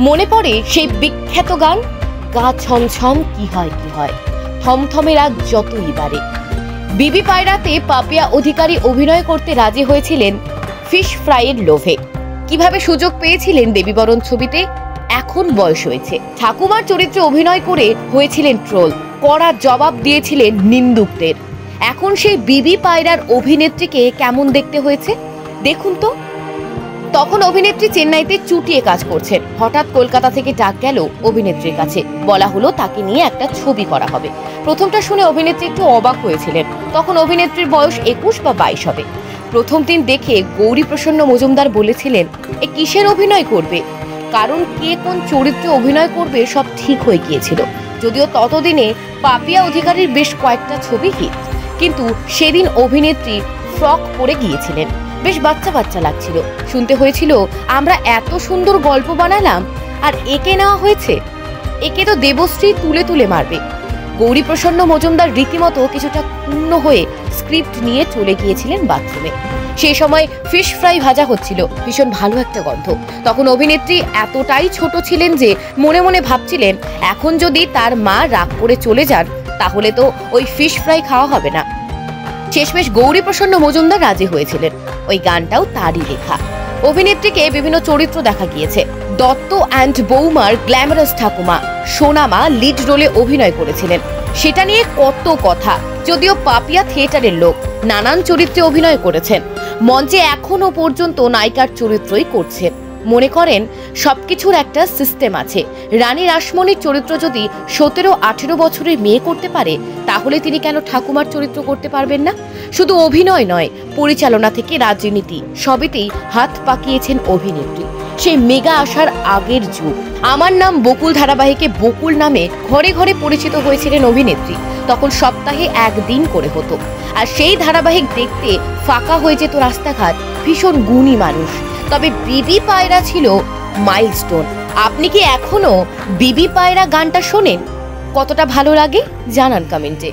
মনে পড়ে সেই বিখ্যাত গান, গা ছমছম কি হয় কি হয়, থমথমে রাগ যতই বাড়ে। বিবি পায়রাতে পাপিয়া অধিকারী অভিনয় করতে রাজি হয়েছিলেন ফিশ ফ্রাইয়ের লোভে। কিভাবে সুযোগ পেয়েছিলেন দেবীবরণ ছবিতে? এখন বয়স হয়েছে। ঠাকুমার চরিত্রে অভিনয় করে হয়েছিলেন ট্রোল, কড়া জবাব দিয়েছিলেন নিন্দুকদের। এখন সেই বিবি পায়রার অভিনেত্রীকে কেমন দেখতে হয়েছে দেখুন তো। তখন অভিনেত্রী চেন্নাইতে চুটিয়ে কাজ করছেন। হঠাৎ কলকাতা থেকে ডাক গেল অভিনেত্রীর কাছে, বলা হলো তাকে নিয়ে একটা ছবি করা হবে। প্রথমটা শুনে অভিনেত্রী একটু অবাক হয়েছিলেন। তখন অভিনেত্রীর বয়স 21 বা 22 হবে। প্রথম দিন দেখে গৌরীপ্রসন্ন মজুমদার বলেছিলেন, এ কিসের অভিনয় করবে? কারণ কে কোন চরিত্রে অভিনয় করবে সব ঠিক হয়ে গিয়েছিল। যদিও ততদিনে পাপিয়া অধিকারীর বেশ কয়েকটা ছবি হিট, কিন্তু সেদিন অভিনেত্রী ফ্রক পরে গিয়েছিলেন। বেশ বাচ্চা বাচ্চা লাগছিল। শুনতে হয়েছিল, আমরা এত সুন্দর গল্প বানালাম আর একে নেওয়া হয়েছে, একে তো দেবশ্রী তুলে তুলে মারবে। গৌরীপ্রসন্ন মজুমদার রীতিমতো কিছুটা ক্ষুণ্ণ হয়ে স্ক্রিপ্ট নিয়ে চলে গিয়েছিলেন বাথরুমে। সেই সময় ফিশ ফ্রাই ভাজা হচ্ছিল, ভীষণ ভালো একটা গন্ধ। তখন অভিনেত্রী এতটাই ছোট ছিলেন যে মনে মনে ভাবছিলেন, এখন যদি তার মা রাগ করে চলে যান তাহলে তো ওই ফিশ ফ্রাই খাওয়া হবে না। শেষমেশ গৌরীপ্রসন্ন মজুমদার রাজি হয়েছিলেন। ওই গানটাও তারই লেখা। অভিনেত্রীকে বিভিন্ন চরিত্র দেখা গিয়েছে। দত্ত অ্যান্ড বৌমার গ্ল্যামারাস ঠাকুমা সোনামা লিড রোলে অভিনয় করেছিলেন। সেটা নিয়ে কত কথা। যদিও পাপিয়া থিয়েটারের লোক, নানান চরিত্রে অভিনয় করেছেন। মঞ্চে এখনো পর্যন্ত নায়িকার চরিত্রই করছেন। মনে করেন সবকিছুর একটা সিস্টেম আছে। রানী রাসমণির চরিত্র যদি 17-18 বছরের মেয়ে করতে পারে, তাহলে তিনি কেন ঠাকুমার চরিত্র করতে পারবেন না? শুধু অভিনয় নয়, পরিচালনা থেকে রাজনীতি সবেতেই হাত পাকিয়েছেন অভিনেত্রী। সেই মেগা আসার আগের যুগ। আমার নাম বকুল ধারাবাহিকে বকুল নামে ঘরে ঘরে পরিচিত হয়েছিলেন অভিনেত্রী। তখন সপ্তাহে একদিন করে হতো, আর সেই ধারাবাহিক দেখতে ফাঁকা হয়ে যেত রাস্তাঘাট। ভীষণ গুণী মানুষ। তবে বিবি পায়রা ছিল মাইলস্টোন। আপনি কি এখনো বিবি পায়রা গানটা শোনেন? কতটা ভালো লাগে জানান কমেন্টে।